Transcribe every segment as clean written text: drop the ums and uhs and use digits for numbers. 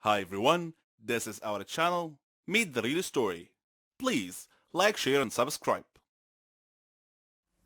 Hi everyone, this is our channel, Meet the Real Story. Please like, share and subscribe.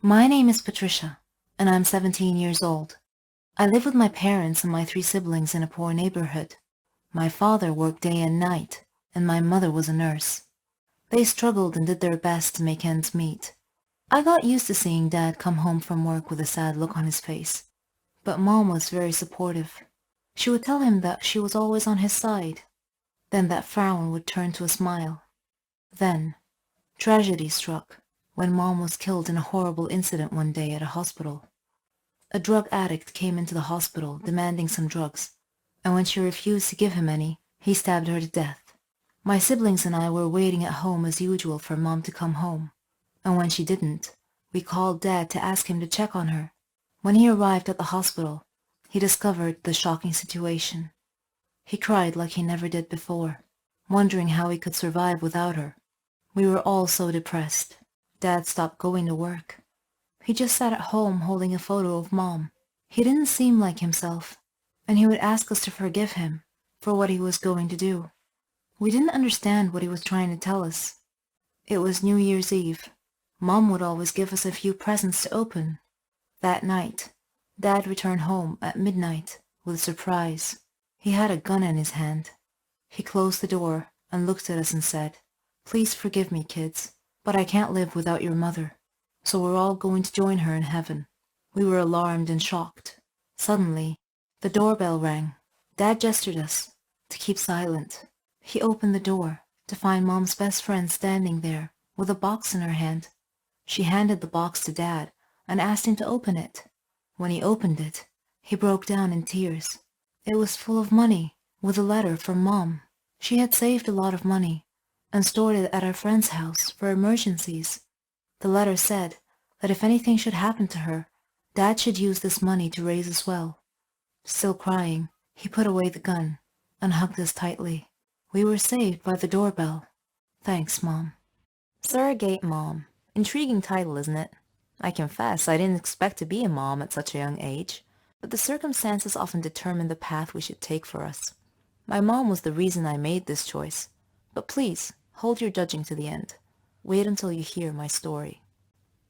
My name is Patricia, and I'm 17 years old. I live with my parents and my three siblings in a poor neighborhood. My father worked day and night, and my mother was a nurse. They struggled and did their best to make ends meet. I got used to seeing Dad come home from work with a sad look on his face, but Mom was very supportive. She would tell him that she was always on his side. Then that frown would turn to a smile. Then, tragedy struck when Mom was killed in a horrible incident one day at a hospital. A drug addict came into the hospital demanding some drugs, and when she refused to give him any, he stabbed her to death. My siblings and I were waiting at home as usual for Mom to come home, and when she didn't, we called Dad to ask him to check on her. When he arrived at the hospital, he discovered the shocking situation. He cried like he never did before, wondering how he could survive without her. We were all so depressed. Dad stopped going to work. He just sat at home holding a photo of Mom. He didn't seem like himself, and he would ask us to forgive him for what he was going to do. We didn't understand what he was trying to tell us. It was New Year's Eve. Mom would always give us a few presents to open. That night, Dad returned home at midnight with a surprise. He had a gun in his hand. He closed the door and looked at us and said, "Please forgive me, kids, but I can't live without your mother. So we're all going to join her in heaven." We were alarmed and shocked. Suddenly, the doorbell rang. Dad gestured us to keep silent. He opened the door to find Mom's best friend standing there with a box in her hand. She handed the box to Dad and asked him to open it. When he opened it, he broke down in tears. It was full of money, with a letter from Mom. She had saved a lot of money and stored it at our friend's house for emergencies. The letter said that if anything should happen to her, Dad should use this money to raise us well. Still crying, he put away the gun and hugged us tightly. We were saved by the doorbell. Thanks, Mom. Surrogate mom. Intriguing title, isn't it? I confess I didn't expect to be a mom at such a young age, but the circumstances often determine the path we should take for us. My mom was the reason I made this choice, but please, hold your judging to the end. Wait until you hear my story.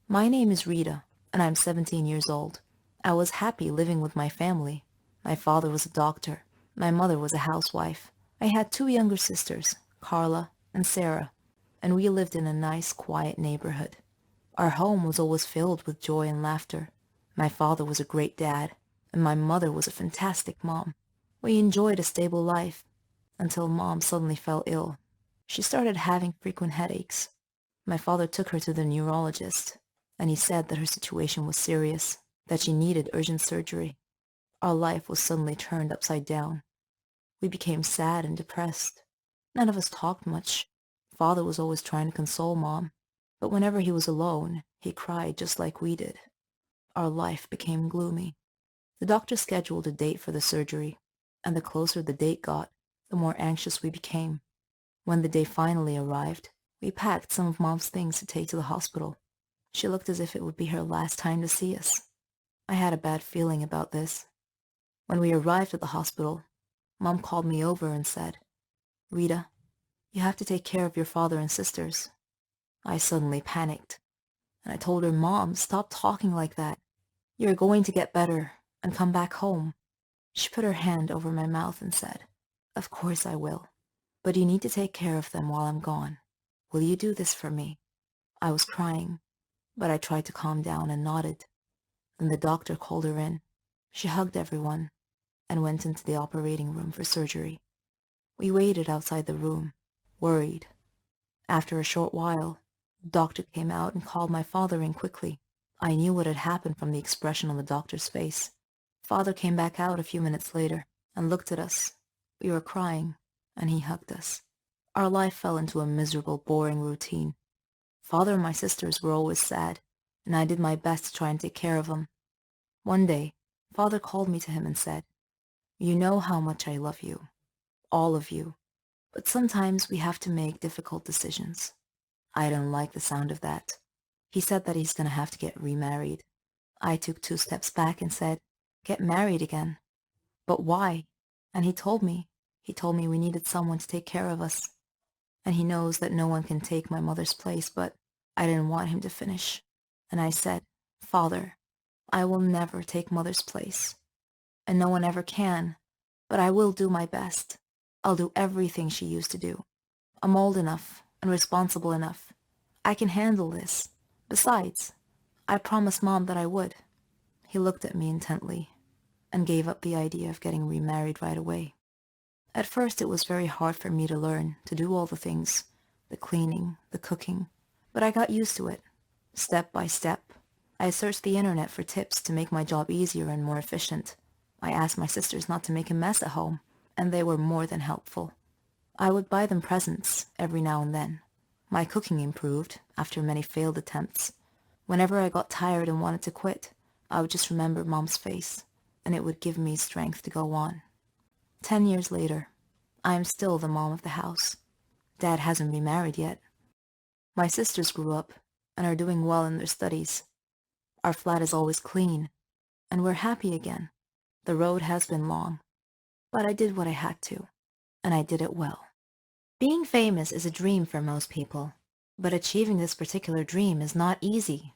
My name is Rita, and I'm 17 years old. I was happy living with my family. My father was a doctor. My mother was a housewife. I had two younger sisters, Carla and Sarah, and we lived in a nice, quiet neighborhood. Our home was always filled with joy and laughter. My father was a great dad, and my mother was a fantastic mom. We enjoyed a stable life until Mom suddenly fell ill. She started having frequent headaches. My father took her to the neurologist, and he said that her situation was serious, that she needed urgent surgery. Our life was suddenly turned upside down. We became sad and depressed. None of us talked much. Father was always trying to console Mom, but whenever he was alone, he cried just like we did. Our life became gloomy. The doctor scheduled a date for the surgery, and the closer the date got, the more anxious we became. When the day finally arrived, we packed some of Mom's things to take to the hospital. She looked as if it would be her last time to see us. I had a bad feeling about this. When we arrived at the hospital, Mom called me over and said, "Rita, you have to take care of your father and sisters." I suddenly panicked, and I told her, "Mom, stop talking like that. You're going to get better and come back home." She put her hand over my mouth and said, "Of course I will. But you need to take care of them while I'm gone. Will you do this for me?" I was crying, but I tried to calm down and nodded. Then the doctor called her in. She hugged everyone and went into the operating room for surgery. We waited outside the room, worried. After a short while, the doctor came out and called my father in quickly. I knew what had happened from the expression on the doctor's face. Father came back out a few minutes later and looked at us. We were crying, and he hugged us. Our life fell into a miserable, boring routine. Father and my sisters were always sad, and I did my best to try and take care of them. One day, Father called me to him and said, "You know how much I love you, all of you, but sometimes we have to make difficult decisions." I didn't like the sound of that. He said that he's going to have to get remarried. I took 2 steps back and said, "Get married again?" "But why?" And he told me He told me we needed someone to take care of us. And he knows that no one can take my mother's place, but I didn't want him to finish. And I said, Father, I will never take Mother's place. And no one ever can, but I will do my best. I'll do everything she used to do. I'm old enough and responsible enough. I can handle this. Besides, I promised Mom that I would. He looked at me intently and gave up the idea of getting remarried right away. At first it was very hard for me to learn to do all the things, the cleaning, the cooking, but I got used to it, step by step. I searched the internet for tips to make my job easier and more efficient. I asked my sisters not to make a mess at home, and they were more than helpful. I would buy them presents every now and then. My cooking improved after many failed attempts. Whenever I got tired and wanted to quit, I would just remember Mom's face, and it would give me strength to go on. 10 years later, I am still the mom of the house. Dad hasn't remarried yet. My sisters grew up and are doing well in their studies. Our flat is always clean, and we're happy again. The road has been long, but I did what I had to, and I did it well. Being famous is a dream for most people, but achieving this particular dream is not easy.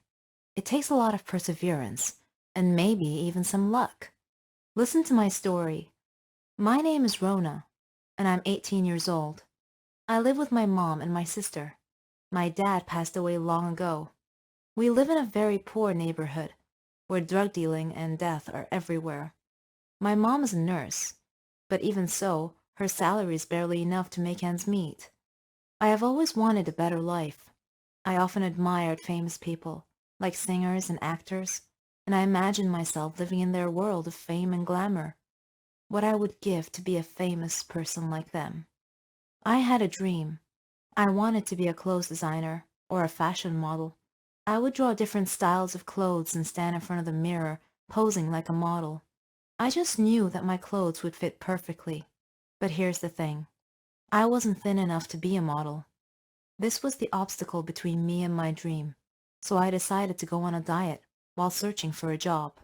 It takes a lot of perseverance, and maybe even some luck. Listen to my story. My name is Rona, and I'm 18 years old. I live with my mom and my sister. My dad passed away long ago. We live in a very poor neighborhood, where drug dealing and death are everywhere. My mom is a nurse, but even so, her salary is barely enough to make ends meet. I have always wanted a better life. I often admired famous people, like singers and actors, and I imagined myself living in their world of fame and glamour. What I would give to be a famous person like them. I had a dream. I wanted to be a clothes designer or a fashion model. I would draw different styles of clothes and stand in front of the mirror, posing like a model. I just knew that my clothes would fit perfectly. But here's the thing. I wasn't thin enough to be a model. This was the obstacle between me and my dream, so I decided to go on a diet while searching for a job.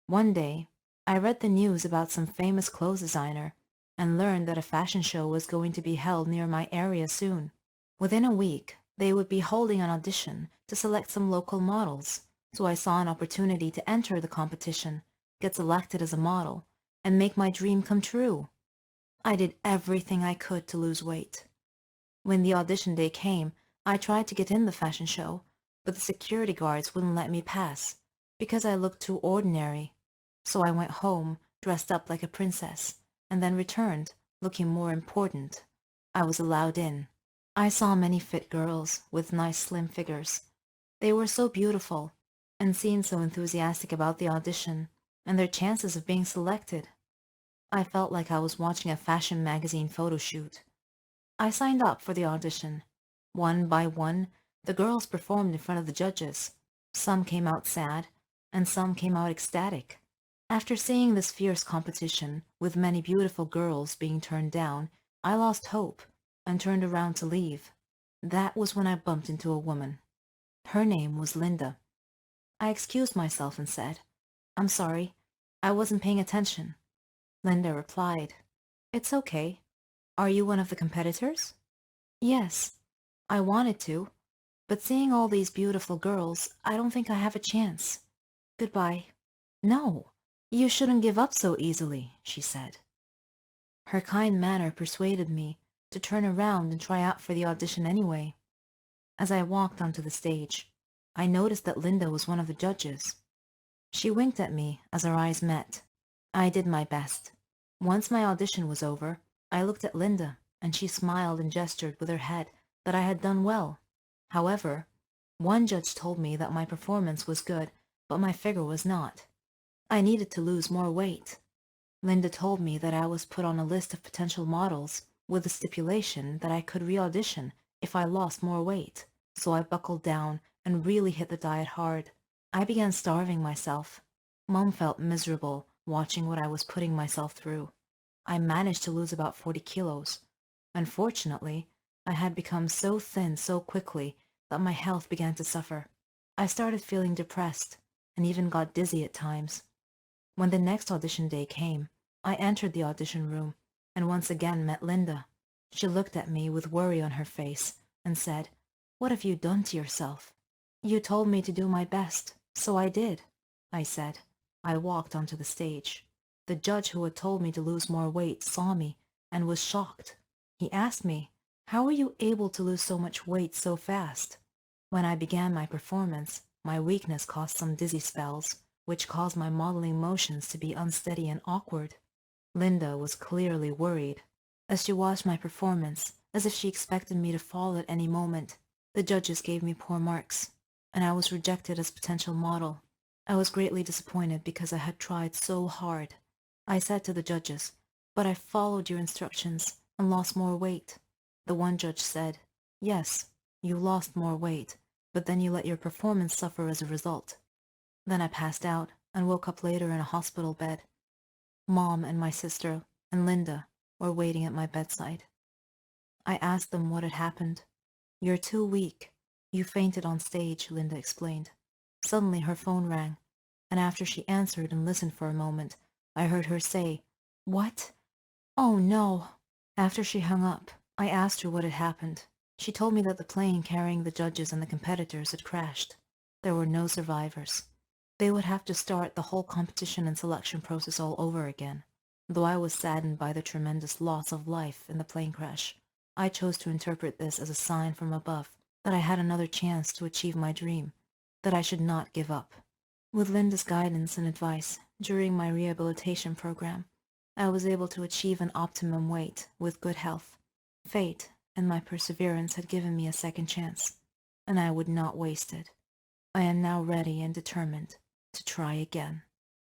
One day, I read the news about some famous clothes designer and learned that a fashion show was going to be held near my area soon. Within a week, they would be holding an audition to select some local models, so I saw an opportunity to enter the competition, get selected as a model, and make my dream come true. I did everything I could to lose weight. When the audition day came, I tried to get in the fashion show, but the security guards wouldn't let me pass because I looked too ordinary. So I went home, dressed up like a princess, and then returned, looking more important. I was allowed in. I saw many fit girls with nice slim figures. They were so beautiful, and seemed so enthusiastic about the audition and their chances of being selected. I felt like I was watching a fashion magazine photo shoot. I signed up for the audition. One by one, the girls performed in front of the judges. Some came out sad, and some came out ecstatic. After seeing this fierce competition, with many beautiful girls being turned down, I lost hope and turned around to leave. That was when I bumped into a woman. Her name was Linda. I excused myself and said, "I'm sorry, I wasn't paying attention." Linda replied, "It's okay. Are you one of the competitors?" "Yes, I wanted to, but seeing all these beautiful girls, I don't think I have a chance. Goodbye." "No. You shouldn't give up so easily," she said. Her kind manner persuaded me to turn around and try out for the audition anyway. As I walked onto the stage, I noticed that Linda was one of the judges. She winked at me as our eyes met. I did my best. Once my audition was over, I looked at Linda, and she smiled and gestured with her head that I had done well. However, one judge told me that my performance was good, but my figure was not. I needed to lose more weight. Linda told me that I was put on a list of potential models with the stipulation that I could re-audition if I lost more weight, so I buckled down and really hit the diet hard. I began starving myself. Mom felt miserable watching what I was putting myself through. I managed to lose about 40 kilos. Unfortunately, I had become so thin so quickly that my health began to suffer. I started feeling depressed and even got dizzy at times. When the next audition day came, I entered the audition room. and once again met Linda. She looked at me with worry on her face and said, "What have you done to yourself?" "You told me to do my best, so I did," I said. I walked onto the stage. The judge who had told me to lose more weight saw me and was shocked. He asked me, "How were you able to lose so much weight so fast?" When I began my performance, my weakness caused some dizzy spells, which caused my modeling motions to be unsteady and awkward. Linda was clearly worried. As she watched my performance, as if she expected me to fall at any moment, the judges gave me poor marks, and I was rejected as potential model. I was greatly disappointed because I had tried so hard. I said to the judges, "But I followed your instructions and lost more weight." The one judge said, "Yes, you lost more weight, but then you let your performance suffer as a result." Then I passed out and woke up later in a hospital bed. Mom and my sister and Linda were waiting at my bedside. I asked them what had happened. "You're too weak. You fainted on stage," Linda explained. Suddenly her phone rang, and after she answered and listened for a moment, I heard her say, "What? Oh no." After she hung up, I asked her what had happened. She told me that the plane carrying the judges and the competitors had crashed. There were no survivors. They would have to start the whole competition and selection process all over again. Though I was saddened by the tremendous loss of life in the plane crash, I chose to interpret this as a sign from above that I had another chance to achieve my dream, that I should not give up. With Linda's guidance and advice during my rehabilitation program, I was able to achieve an optimum weight with good health. Fate and my perseverance had given me a second chance, and I would not waste it. I am now ready and determined to try again.